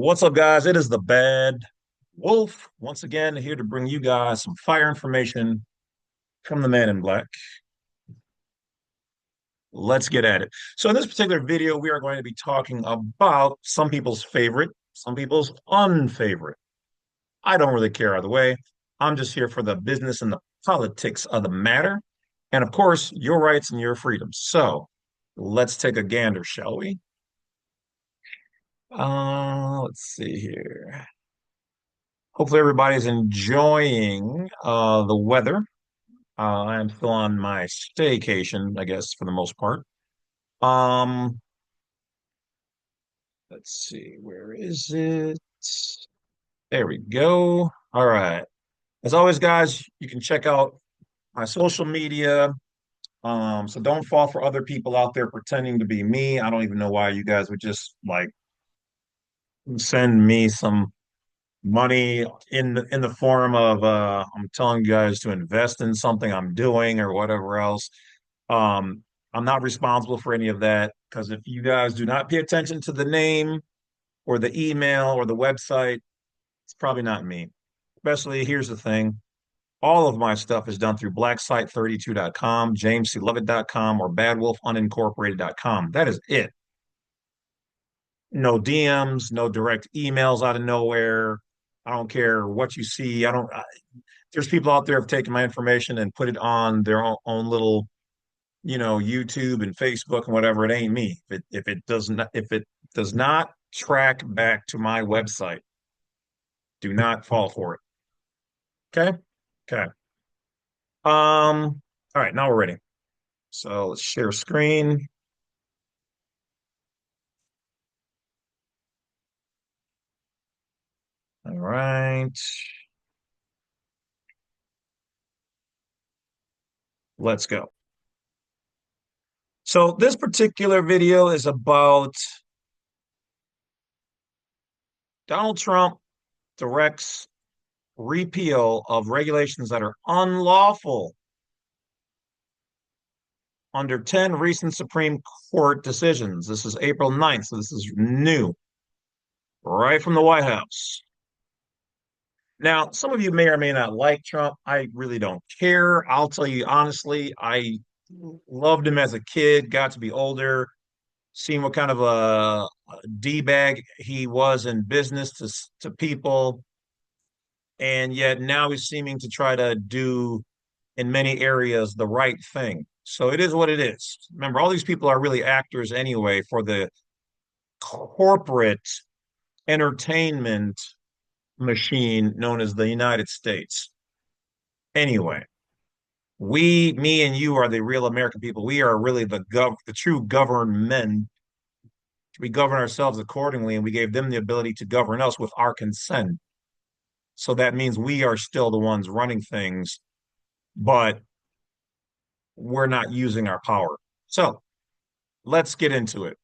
What's up, guys? It is the Bad Wolf once again here to bring you guys some fire information from the man in black. Let's get at it. So, in this particular video, we are going to be talking about some people's favorite, some people's unfavorite. I don't really care either way. I'm just here for the business and the politics of the matter. And of course, your rights and your freedoms. So, let's take a gander, shall we? Let's see here. Hopefully everybody's enjoying the weather. I'm still on my staycation, I guess, for the most part. Um, let's see, where is it? There we go. All right. As always, guys, you can check out my social media. So don't fall for other people out there pretending to be me. I don't even know why you guys would just like send me some money in the form of I'm telling you guys to invest in something I'm doing or whatever else. I'm not responsible for any of that because if you guys do not pay attention to the name or the email or the website, it's probably not me. Especially here's the thing. All of my stuff is done through blacksite32.com, jamesclovett.com, or badwolfunincorporated.com. That is it. No DMs, no direct emails out of nowhere. I don't care what you see. There's people out there who have taken my information and put it on their own little, YouTube and Facebook and whatever. It ain't me. If it does not track back to my website, do not fall for it. Okay? Okay. All right, now we're ready. So let's share screen. All right. Let's go. So this particular video is about Donald Trump directs repeal of regulations that are unlawful under 10 recent Supreme Court decisions. This is April 9th, so this is new, right from the White House. Now, some of you may or may not like Trump. I really don't care. I'll tell you honestly, I loved him as a kid, got to be older, seen what kind of a D-bag he was in business to people, and yet now he's seeming to try to do in many areas the right thing. So it is what it is. Remember, all these people are really actors anyway for the corporate entertainment machine known as the United States. Anyway, me and you are the real American people. We are really the true government. We govern ourselves accordingly, and we gave them the ability to govern us with our consent. So that means we are still the ones running things, but we're not using our power. So let's get into it.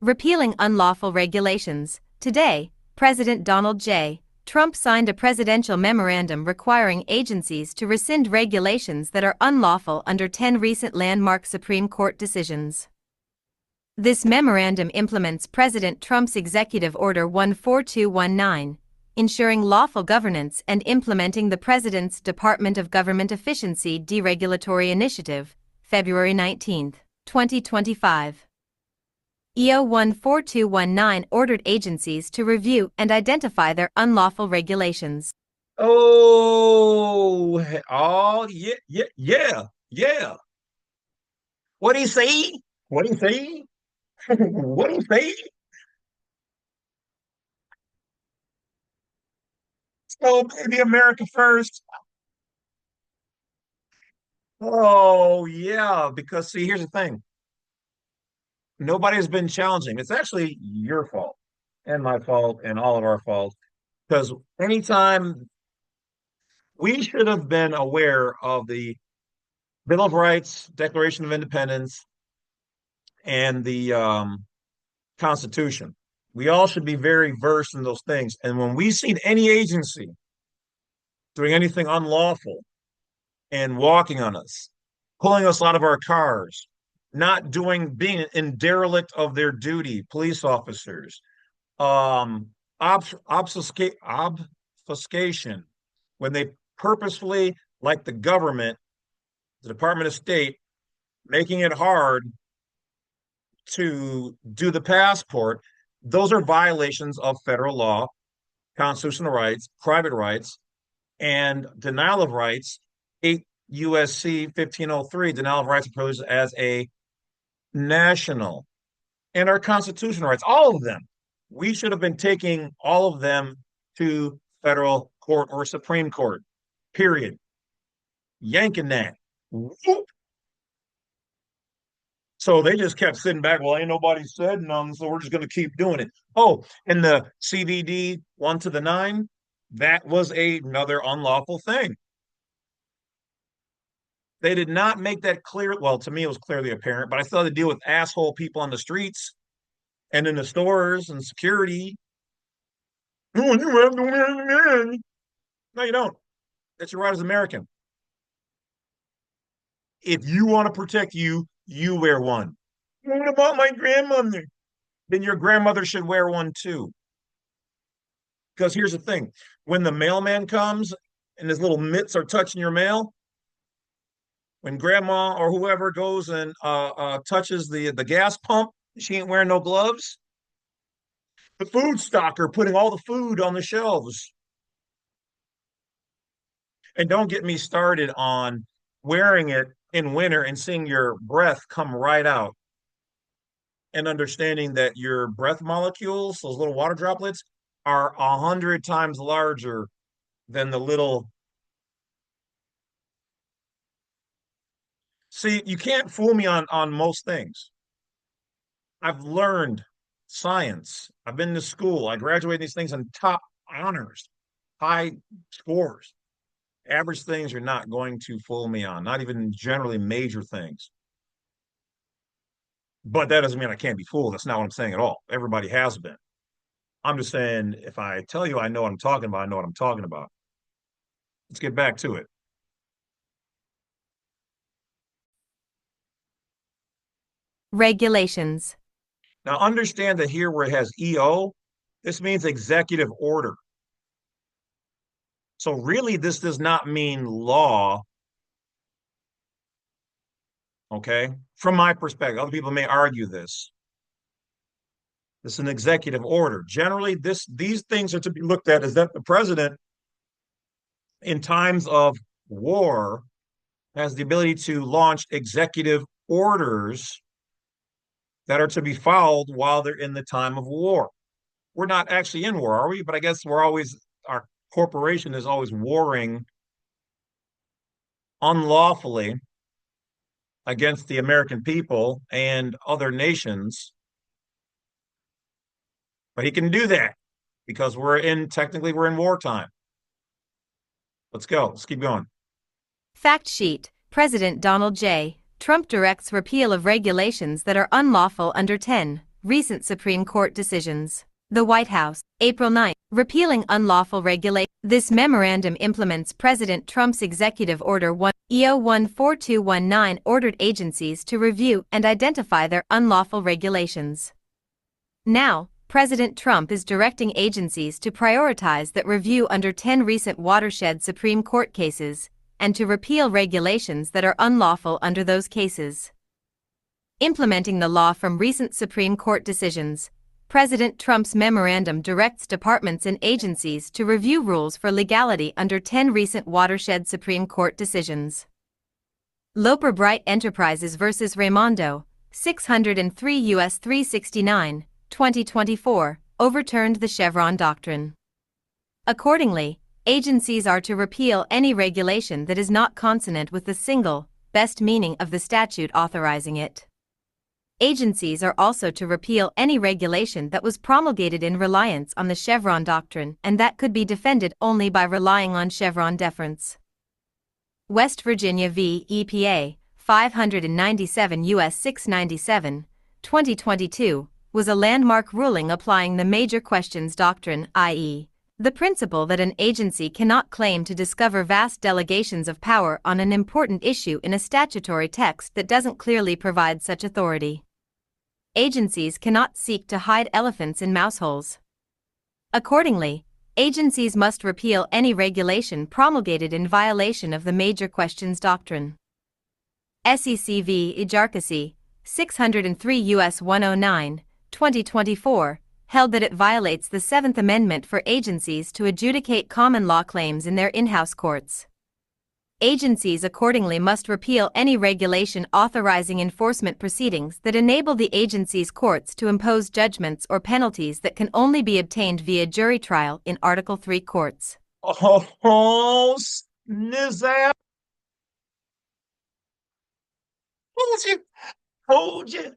Repealing unlawful regulations. Today, President Donald J. Trump signed a presidential memorandum requiring agencies to rescind regulations that are unlawful under 10 recent landmark Supreme Court decisions. This memorandum implements President Trump's Executive Order 14219, ensuring lawful governance and implementing the President's Department of Government Efficiency Deregulatory Initiative, February 19, 2025. EO 14219 ordered agencies to review and identify their unlawful regulations. Oh, yeah, yeah, yeah, yeah. What do you say? What do you say? What do you say? Oh, baby, America first. Oh, yeah, because see, here's the thing. Nobody has been challenging. It's actually your fault and my fault and all of our fault. Because anytime we should have been aware of the Bill of Rights, Declaration of Independence, and the Constitution. We all should be very versed in those things. And when we see any agency doing anything unlawful and walking on us, pulling us out of our cars, being in derelict of their duty, police officers, um, obfuscation, when they purposefully, like the government, the Department of State, making it hard to do the passport, those are violations of federal law, constitutional rights, private rights, and denial of rights. 8 U.S.C. 1503, denial of rights and privileges as a national, and our constitutional rights, all of them. We should have been taking all of them to federal court or Supreme Court, period. Yanking that. Whoop. So they just kept sitting back. Well, ain't nobody said none, so we're just going to keep doing it. Oh, and the CVD 1 to the 9, that was another unlawful thing. They did not make that clear. Well, to me, it was clearly apparent, but I still had to deal with asshole people on the streets and in the stores and security. Oh, you have to wear it. No, you don't. That's your right as an American. If you want to protect you, you wear one. What about my grandmother? Then your grandmother should wear one too. Because here's the thing, when the mailman comes and his little mitts are touching your mail, when grandma or whoever goes and touches the gas pump, she ain't wearing no gloves. The food stocker putting all the food on the shelves. And don't get me started on wearing it in winter and seeing your breath come right out and understanding that your breath molecules, those little water droplets, are 100 times larger than the little. See, you can't fool me on most things. I've learned science. I've been to school. I graduated these things on top honors, high scores. Average things you're not going to fool me on, not even generally major things. But that doesn't mean I can't be fooled. That's not what I'm saying at all. Everybody has been. I'm just saying, if I tell you I know what I'm talking about, I know what I'm talking about. Let's get back to it. Regulations. Now, understand that here where it has EO, this means executive order. So really, this does not mean law. Okay. From my perspective, other people may argue this. This is an executive order. Generally, these things are to be looked at as that the president, in times of war, has the ability to launch executive orders that are to be followed while they're in the time of war. We're not actually in war, are we? But I guess our corporation is always warring unlawfully against the American people and other nations. But he can do that because technically we're in wartime. Let's go. Let's keep going. Fact sheet. President Donald J. Trump directs repeal of regulations that are unlawful under 10 recent Supreme Court decisions. The White House, April 9. Repealing unlawful regulation. This memorandum implements President Trump's Executive Order 1 EO 14219 ordered agencies to review and identify their unlawful regulations. Now, President Trump is directing agencies to prioritize that review under 10 recent watershed Supreme Court cases and to repeal regulations that are unlawful under those cases. Implementing the law from recent Supreme Court decisions, President Trump's memorandum directs departments and agencies to review rules for legality under 10 recent watershed Supreme Court decisions. Loper Bright Enterprises v. Raimondo, 603 U.S. 369, 2024, overturned the Chevron doctrine. Accordingly, agencies are to repeal any regulation that is not consonant with the single, best meaning of the statute authorizing it. Agencies are also to repeal any regulation that was promulgated in reliance on the Chevron doctrine and that could be defended only by relying on Chevron deference. West Virginia v. EPA, 597 U.S. 697, 2022, was a landmark ruling applying the major questions doctrine, i.e., The principle that an agency cannot claim to discover vast delegations of power on an important issue in a statutory text that doesn't clearly provide such authority. Agencies cannot seek to hide elephants in mouse holes. Accordingly, agencies must repeal any regulation promulgated in violation of the Major Questions Doctrine. SEC v. Ejarkasi, 603 U.S. 109, 2024, held that it violates the Seventh Amendment for agencies to adjudicate common law claims in their in-house courts. Agencies accordingly must repeal any regulation authorizing enforcement proceedings that enable the agency's courts to impose judgments or penalties that can only be obtained via jury trial in Article 3 courts. Oh, snizap. Told you. Told you.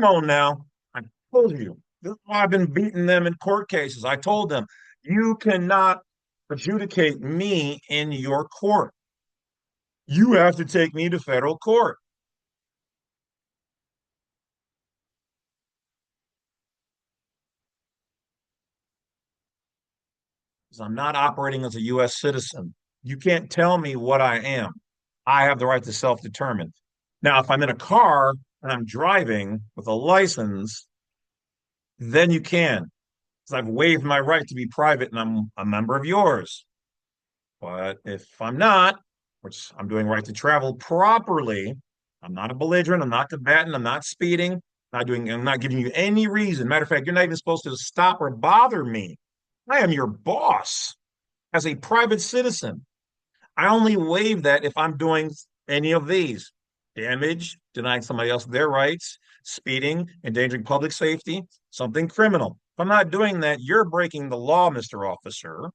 Come on now. I told you. This is why I've been beating them in court cases. I told them, you cannot adjudicate me in your court. You have to take me to federal court. 'Cause I'm not operating as a U.S. citizen. You can't tell me what I am. I have the right to self-determine. Now, if I'm in a car and I'm driving with a license, then you can, because I've waived my right to be private and I'm a member of yours. But if I'm not, which I'm doing right to travel properly, I'm not a belligerent, I'm not combatant, I'm not speeding, I'm not giving you any reason. Matter of fact, you're not even supposed to stop or bother me. I am your boss as a private citizen. I only waive that if I'm doing any of these: damage, denying somebody else their rights, speeding, endangering public safety, something criminal. If I'm not doing that, you're breaking the law, Mr. Officer,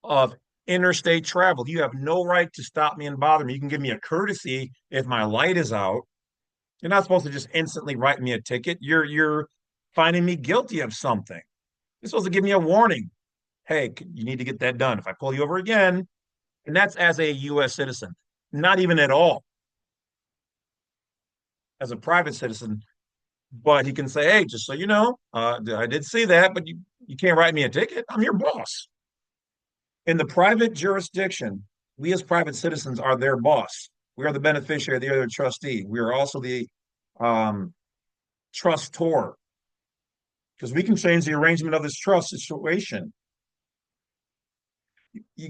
of interstate travel. You have no right to stop me and bother me. You can give me a courtesy if my light is out. You're not supposed to just instantly write me a ticket. You're finding me guilty of something. You're supposed to give me a warning. Hey, you need to get that done. If I pull you over again, and that's as a U.S. citizen, not even at all as a private citizen. But he can say, hey, just so you know, I did see that, but you can't write me a ticket. I'm your boss. In the private jurisdiction, we as private citizens are their boss. We are the beneficiary, they are the trustee. We are also the um, trustor, because we can change the arrangement of this trust situation.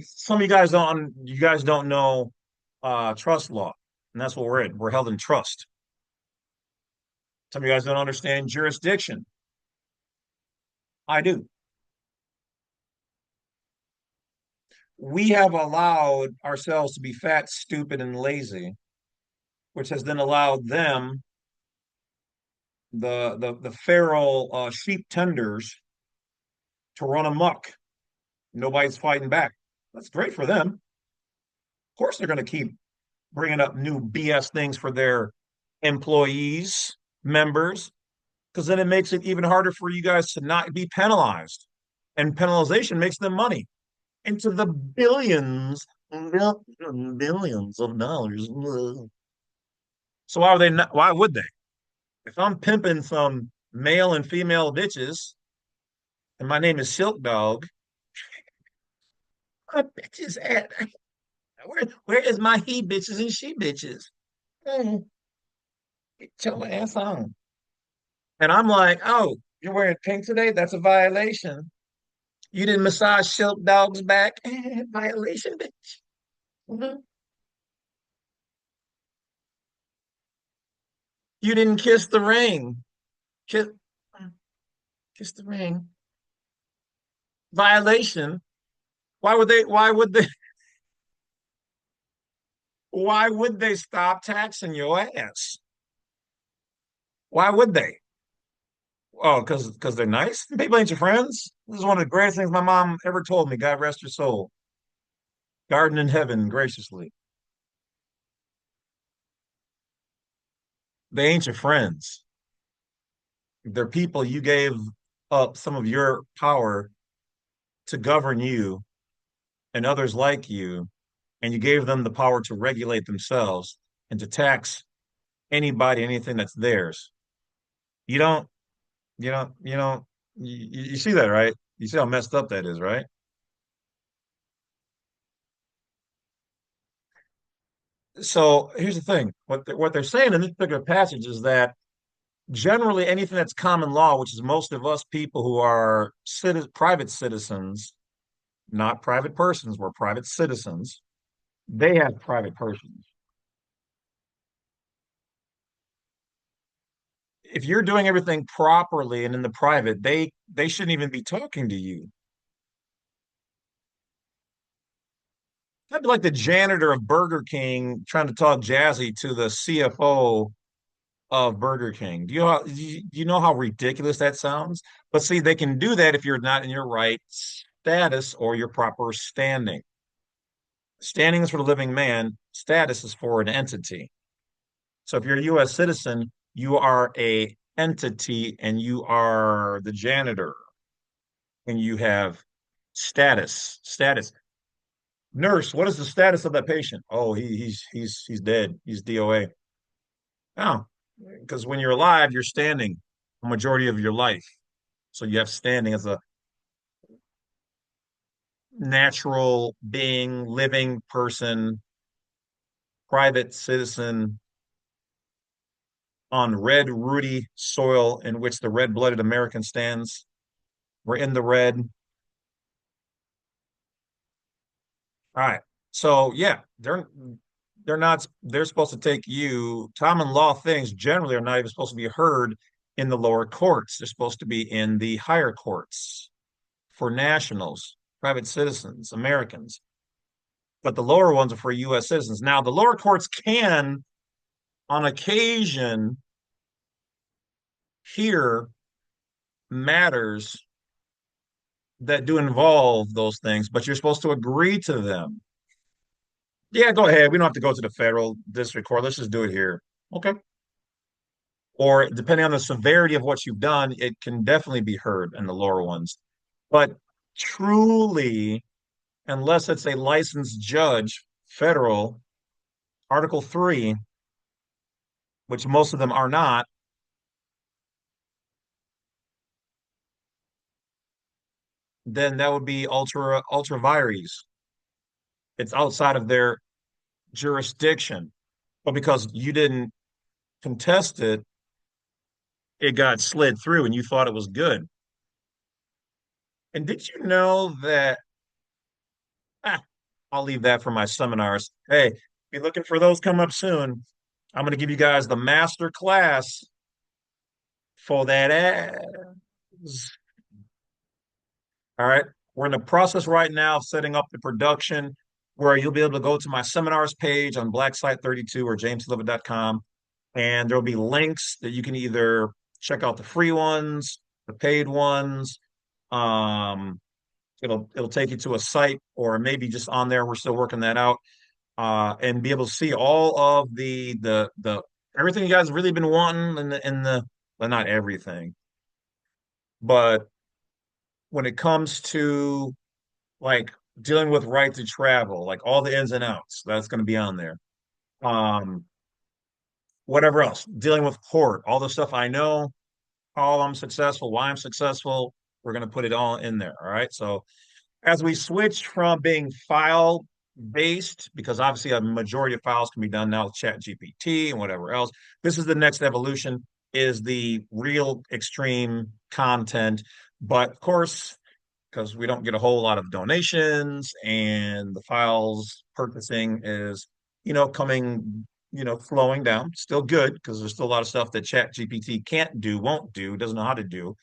Some of you guys don't know trust law, and that's what we're in. We're held in trust. Some of you guys don't understand jurisdiction. I do. We have allowed ourselves to be fat, stupid, and lazy, which has then allowed them, the feral sheep tenders, to run amok. Nobody's fighting back. That's great for them. Of course, they're going to keep bringing up new BS things for their employees, members, because then it makes it even harder for you guys to not be penalized. And penalization makes them money into the billions of dollars. So why would they not? Why would they? If I'm pimping some male and female bitches, and my name is Silk Dog, my bitches at? Where is my he bitches and she bitches? Mm, get your ass on. And I'm like, oh, you're wearing pink today? That's a violation. You didn't massage Silk Dog's back? Violation, bitch. Mhm. You didn't kiss the ring. Kiss, kiss the ring. Violation. Why would they stop taxing your ass? Why would they? Oh, because they're nice? People ain't your friends. This is one of the greatest things my mom ever told me. God rest her soul. Garden in heaven graciously. They ain't your friends. They're people you gave up some of your power to govern you and others like you, and you gave them the power to regulate themselves. and to tax anybody, anything that's theirs. You don't, you don't, you see that, right? You see how messed up that is, right? So here's the thing. What they're saying in this particular passage is that generally anything that's common law, which is most of us people who are private citizens, not private persons, we're private citizens, they have private persons. If you're doing everything properly and in the private, they shouldn't even be talking to you. That'd be like the janitor of Burger King trying to talk jazzy to the CFO of Burger King. Do you know how ridiculous that sounds? But see, they can do that if you're not in your right status or your proper standing. Standing is for the living man, status is for an entity. So if you're a U.S. citizen, you are a entity and you are the janitor and you have status. Status. Nurse, what is the status of that patient? Oh, he's dead. He's DOA. Oh, because when you're alive, you're standing a majority of your life. So you have standing as a natural being, living person, private citizen on red, rooty soil in which the red-blooded American stands. We're in the red. All right. So yeah, they're supposed to take you. Common law things generally are not even supposed to be heard in the lower courts. They're supposed to be in the higher courts for nationals, private citizens, Americans. But the lower ones are for U.S. citizens. Now, the lower courts can, on occasion, hear matters that do involve those things, but you're supposed to agree to them. Yeah, go ahead. We don't have to go to the federal district court. Let's just do it here. Okay. Or depending on the severity of what you've done, it can definitely be heard in the lower ones. But truly, unless it's a licensed judge, federal, Article 3, which most of them are not, then that would be ultra vires. It's outside of their jurisdiction. But because you didn't contest it, it got slid through and you thought it was good. And did you know that ah, I'll leave that for my seminars. Hey, be looking for those come up soon. I'm going to give you guys the master class for that ass. All right. We're in the process right now of setting up the production where you'll be able to go to my seminars page on Black Site 32 or jameslovett.com. And there'll be links that you can either check out the free ones, the paid ones. Um, it'll take you to a site or maybe just on there. We're still working that out. And be able to see all of the everything you guys really been wanting in the well, not everything, but when it comes to like dealing with right to travel, like all the ins and outs, that's going to be on there. Um, whatever else, dealing with court, all the stuff I know, how I'm successful, why I'm successful, we're going to put it all in there. All right. So as we switch from being file based, because obviously a majority of files can be done now with Chat GPT and whatever else, this is the next evolution, is the real extreme content. But of course, because we don't get a whole lot of donations and the files purchasing is, coming, flowing down. Still good because there's still a lot of stuff that Chat GPT can't do, won't do, doesn't know how to do.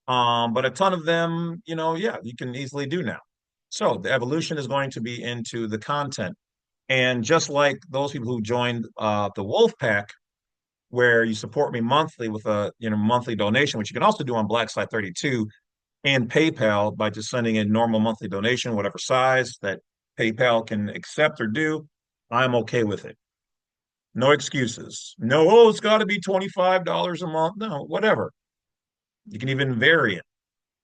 But a ton of them, yeah, you can easily do now. So the evolution is going to be into the content. And just like those people who joined the Wolf Pack, where you support me monthly with a monthly donation, which you can also do on Black Site 32 and PayPal by just sending in normal monthly donation, whatever size that PayPal can accept or do, I'm okay with it. No excuses. No, oh, it's got to be $25 a month. No, whatever. You can even vary it.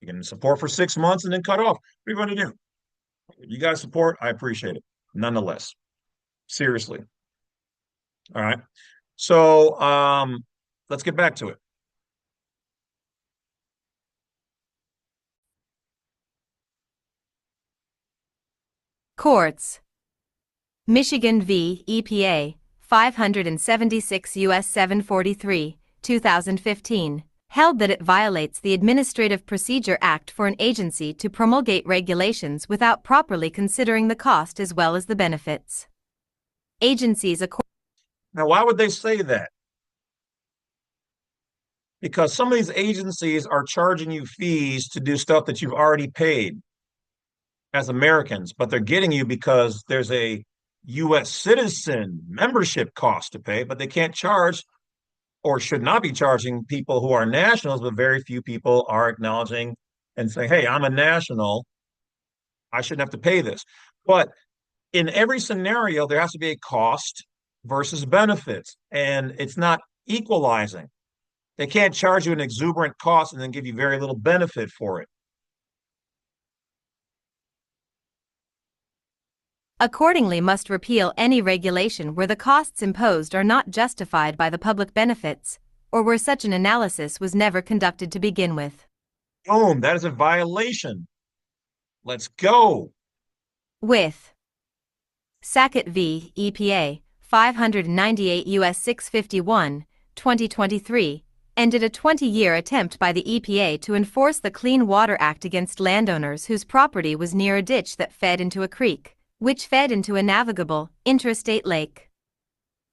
You can support for 6 months and then cut off. What are you going to do? You guys support, I appreciate it. Nonetheless, seriously. All right. So let's get back to it. Courts. Michigan v. EPA, 576 U.S. 743, 2015, held that it violates the Administrative Procedure Act for an agency to promulgate regulations without properly considering the cost as well as the benefits. Agencies. Now, why would they say that? Because some of these agencies are charging you fees to do stuff that you've already paid as Americans, but they're getting you because there's a U.S. citizen membership cost to pay, but they can't charge or should not be charging people who are nationals, but very few people are acknowledging and saying, hey, I'm a national. I shouldn't have to pay this. But in every scenario, there has to be a cost versus benefits, and it's not equalizing. They can't charge you an exuberant cost and then give you very little benefit for it. Accordingly must repeal any regulation where the costs imposed are not justified by the public benefits, or where such an analysis was never conducted to begin with. Boom, that is a violation. Let's go. With Sackett v. EPA, 598 U.S. 651, 2023, ended a 20-year attempt by the EPA to enforce the Clean Water Act against landowners whose property was near a ditch that fed into a creek, which fed into a navigable, intrastate lake.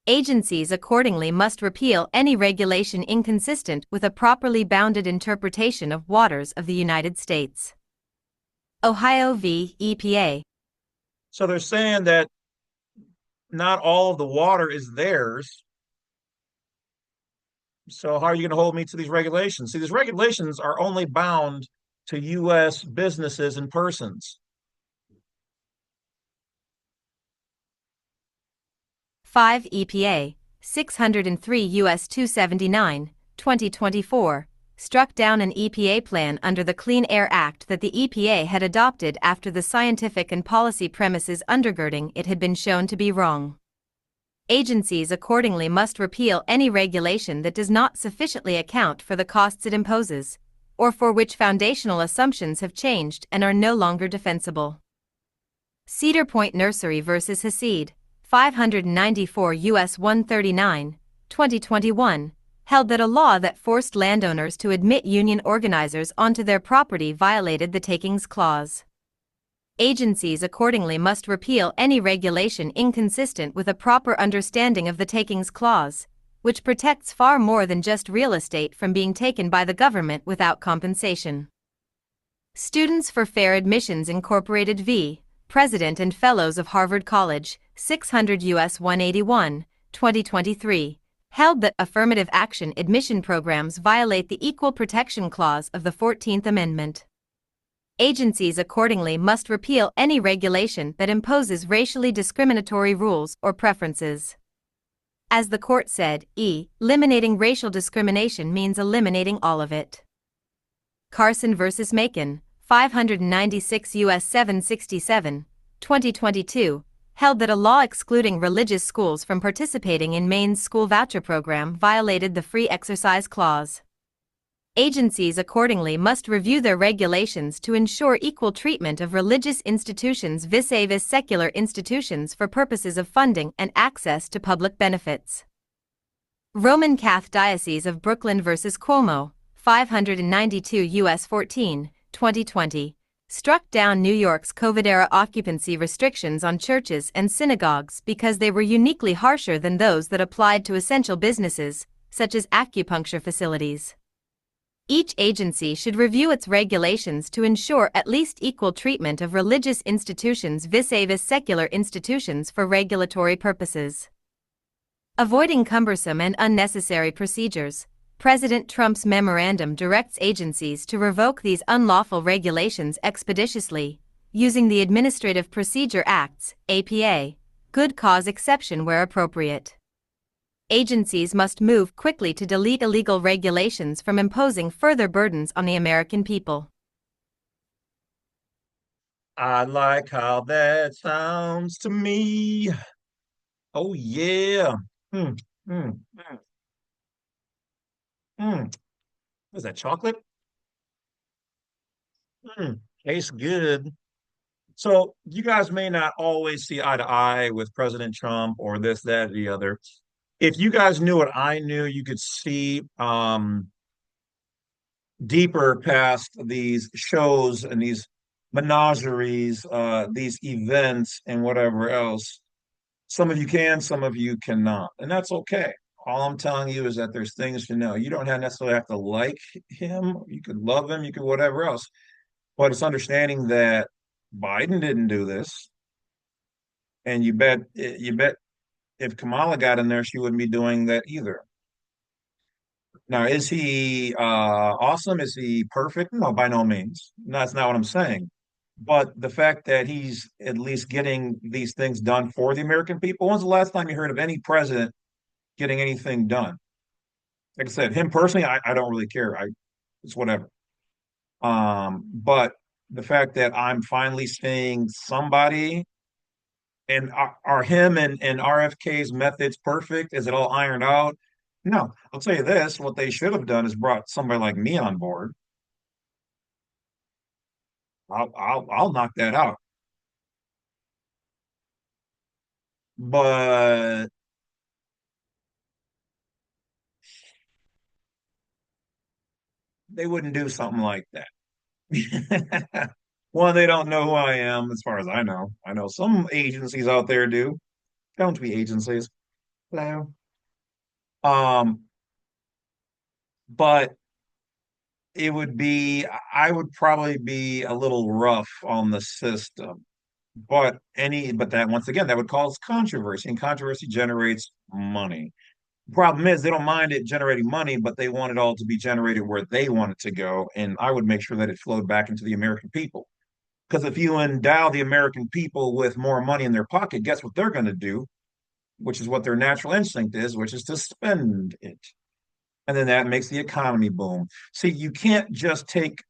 Agencies accordingly must repeal any regulation inconsistent with a properly bounded interpretation of waters of the United States. Ohio v. EPA. So they're saying that not all of the water is theirs. So how are you going to hold me to these regulations? See, these regulations are only bound to U.S. businesses and persons. 5 EPA, 603 U.S. 279, 2024, struck down an EPA plan under the Clean Air Act that the EPA had adopted after the scientific and policy premises undergirding it had been shown to be wrong. Agencies accordingly must repeal any regulation that does not sufficiently account for the costs it imposes, or for which foundational assumptions have changed and are no longer defensible. Cedar Point Nursery vs. Hasid, 594 U.S. 139, 2021, held that a law that forced landowners to admit union organizers onto their property violated the Takings Clause. Agencies accordingly must repeal any regulation inconsistent with a proper understanding of the Takings Clause, which protects far more than just real estate from being taken by the government without compensation. Students for Fair Admissions Incorporated v. President and Fellows of Harvard College, 600 U.S. 181, 2023, held that affirmative action admission programs violate the Equal Protection Clause of the 14th Amendment. Agencies accordingly must repeal any regulation that imposes racially discriminatory rules or preferences. As the court said, eliminating racial discrimination means eliminating all of it. Carson v. Macon, 596 U.S. 767, 2022, held that a law excluding religious schools from participating in Maine's school voucher program violated the Free Exercise Clause. Agencies accordingly must review their regulations to ensure equal treatment of religious institutions vis-a-vis secular institutions for purposes of funding and access to public benefits. Roman Catholic Diocese of Brooklyn v. Cuomo, 592 U.S. 14, 2020, struck down New York's COVID-era occupancy restrictions on churches and synagogues because they were uniquely harsher than those that applied to essential businesses, such as acupuncture facilities. Each agency should review its regulations to ensure at least equal treatment of religious institutions vis-a-vis secular institutions for regulatory purposes. Avoiding cumbersome and unnecessary procedures, President Trump's memorandum directs agencies to revoke these unlawful regulations expeditiously, using the Administrative Procedure Act's APA, good cause exception where appropriate. Agencies must move quickly to delete illegal regulations from imposing further burdens on the American people. I like how that sounds to me. Oh, yeah. Mm, mm, mm, mm. Is that chocolate? Mm, tastes good. So you guys may not always see eye to eye with President Trump or this, that, or the other. If you guys knew what I knew, you could see deeper past these shows and these menageries, these events and whatever else. Some of you can, some of you cannot, and that's okay. All I'm telling you is that there's things to know. You don't necessarily have to like him. You could love him. You could whatever else. But it's understanding that Biden didn't do this, and you bet if Kamala got in there, she wouldn't be doing that either. Now, is he awesome? Is he perfect? No, by no means. No, that's not what I'm saying. But the fact that he's at least getting these things done for the American people. When's the last time you heard of any president getting anything done? Like I said, him personally, I don't really care. It's whatever. But the fact that I'm finally seeing somebody and are him and RFK's methods perfect? Is it all ironed out? No. I'll tell you this, what they should have done is brought somebody like me on board. I'll knock that out. But they wouldn't do something like that. One, they don't know who I am, as far as I know. I know some agencies out there do. Don't be agencies. Hello. Um, but it would be, I would probably be a little rough on the system. But that once again, that would cause controversy, and controversy generates money. Problem is, they don't mind it generating money, but they want it all to be generated where they want it to go. And I would make sure that it flowed back into the American people. Because if you endow the American people with more money in their pocket, guess what they're going to do? Which is what their natural instinct is, which is to spend it. And then that makes the economy boom. See, you can't just take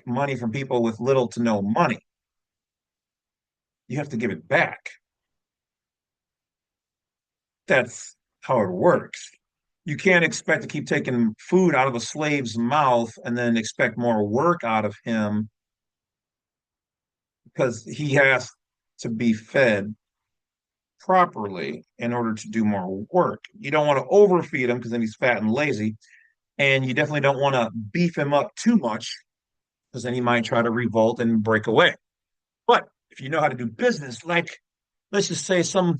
money from people with little to no money. You have to give it back. That's how it works. You can't expect to keep taking food out of a slave's mouth and then expect more work out of him because he has to be fed properly in order to do more work. You don't want to overfeed him because then he's fat and lazy. And you definitely don't want to beef him up too much because then he might try to revolt and break away. But if you know how to do business, like let's just say some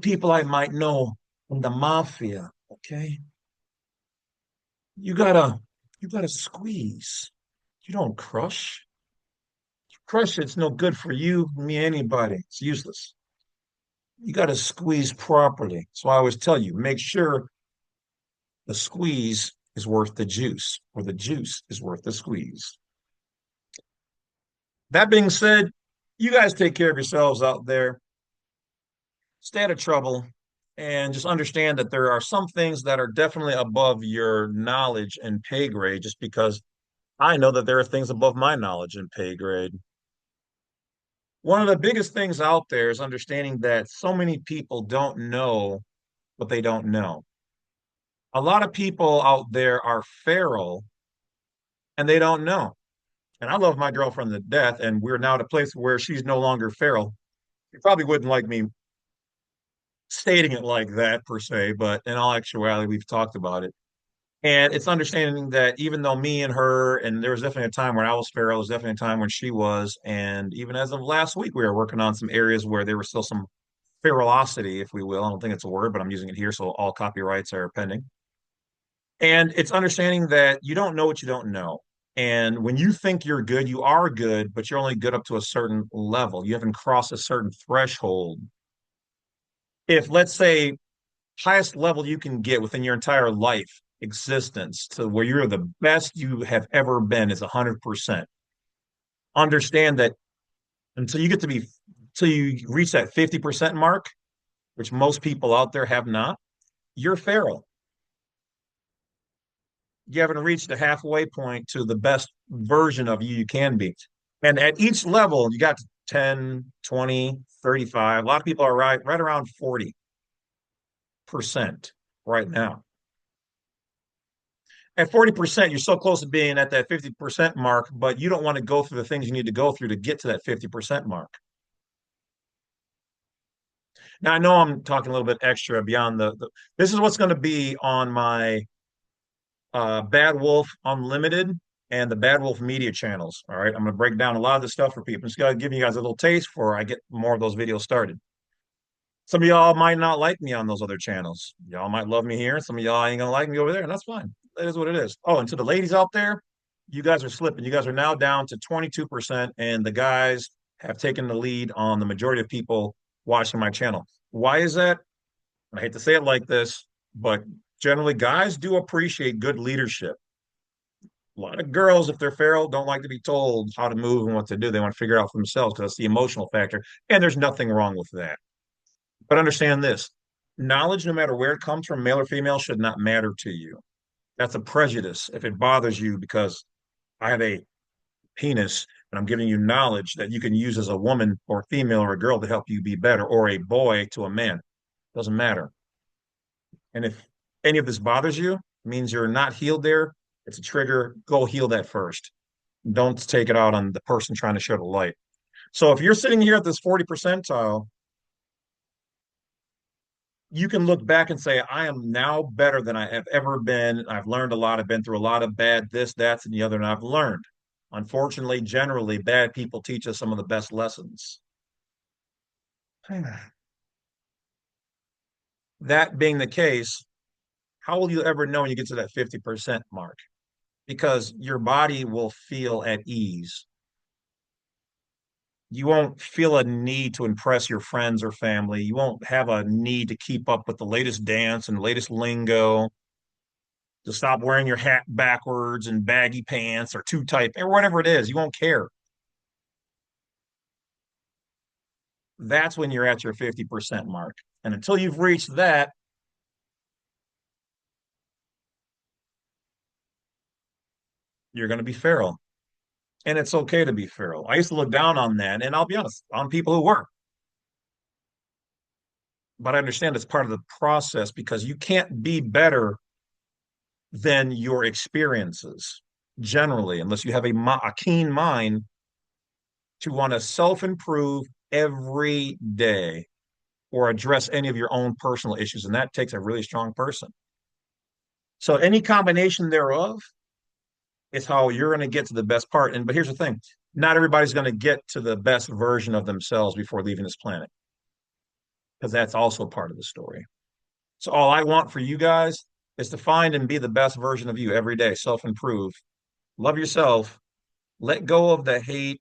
people I might know in the mafia, okay? You gotta you gotta squeeze. You don't crush. Crush it's no good for you, me, anybody. It's useless. You gotta squeeze properly. So I always tell you, make sure the squeeze is worth the juice, or the juice is worth the squeeze. That being said, you guys take care of yourselves out there. Stay out of trouble, and just understand that there are some things that are definitely above your knowledge and pay grade, just because I know that there are things above my knowledge and pay grade. One of the biggest things out there is understanding that so many people don't know what they don't know. A lot of people out there are feral and they don't know. And I love my girlfriend to death, and we're now at a place where she's no longer feral. You probably wouldn't like me stating it like that per se, but in all actuality, we've talked about it. And it's understanding that even though me and her, and there was definitely a time when I was feral, there was definitely a time when she was. And even as of last week, we were working on some areas where there was still some ferocity, if we will. I don't think it's a word, but I'm using it here. So all copyrights are pending. And it's understanding that you don't know what you don't know. And when you think you're good, you are good, but you're only good up to a certain level. You haven't crossed a certain threshold. If, let's say, highest level you can get within your entire life existence to where you're the best you have ever been is 100%. Understand that until you get to be, until you reach that 50% mark, which most people out there have not, you're feral. You haven't reached the halfway point to the best version of you can be. And at each level, you got 10, 20, 35. A lot of people are right around 40. right now. At 40%, you're so close to being at that 50% mark, but you don't want to go through the things you need to go through to get to that 50% mark. Now, I know I'm talking a little bit extra beyond this is what's going to be on my Badwolf Unlimited and the Badwolf media channels. All right. I'm going to break down a lot of this stuff for people. I'm just going to give you guys a little taste before I get more of those videos started. Some of y'all might not like me on those other channels. Y'all might love me here. Some of y'all ain't gonna like me over there, and that's fine. That is what it is. Oh, and to the ladies out there, you guys are slipping. You guys are now down to 22%, and the guys have taken the lead on the majority of people watching my channel. Why is that? I hate to say it like this, but generally, guys do appreciate good leadership. A lot of girls, if they're feral, don't like to be told how to move and what to do. They want to figure it out for themselves because that's the emotional factor. And there's nothing wrong with that. But understand this knowledge, no matter where it comes from, male or female, should not matter to you. That's a prejudice if it bothers you because I have a penis and I'm giving you knowledge that you can use as a woman or a female or a girl to help you be better, or a boy to a man. Doesn't matter. And if any of this bothers you, it means you're not healed there. It's a trigger. Go heal that first. Don't take it out on the person trying to show the light. So if you're sitting here at this 40 percentile, you can look back and say, I am now better than I have ever been. I've learned a lot. I've been through a lot of bad this, that's, and the other, and I've learned. Unfortunately, generally, bad people teach us some of the best lessons. That being the case, how will you ever know when you get to that 50% mark? Because your body will feel at ease. You won't feel a need to impress your friends or family. You won't have a need to keep up with the latest dance and latest lingo, to stop wearing your hat backwards and baggy pants or too tight or whatever it is. You won't care. That's when you're at your 50% mark. And until you've reached that, you're going to be feral. And it's okay to be feral. I used to look down on that. And I'll be honest, on people who were. But I understand it's part of the process because you can't be better than your experiences generally, unless you have a keen mind to want to self improve every day or address any of your own personal issues. And that takes a really strong person. So, any combination thereof is how you're going to get to the best part. But here's the thing, not everybody's going to get to the best version of themselves before leaving this planet, because that's also part of the story. So, all I want for you guys is to find and be the best version of you every day, self improve, love yourself, let go of the hate,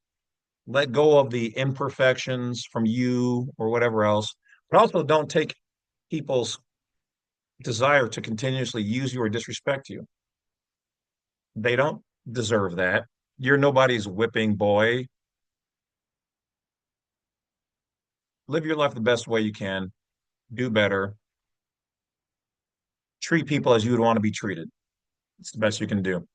let go of the imperfections from you or whatever else, but also don't take people's desire to continuously use you or disrespect you. They don't deserve that. You're nobody's whipping boy. Live your life the best way you can. Do better. Treat people as you would want to be treated. It's the best you can do.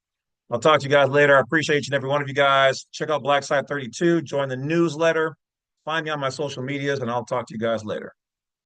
I'll talk to you guys later. I appreciate each and every one of you guys. Check out Black Side 32. Join the newsletter. Find me on my social medias, and I'll talk to you guys later.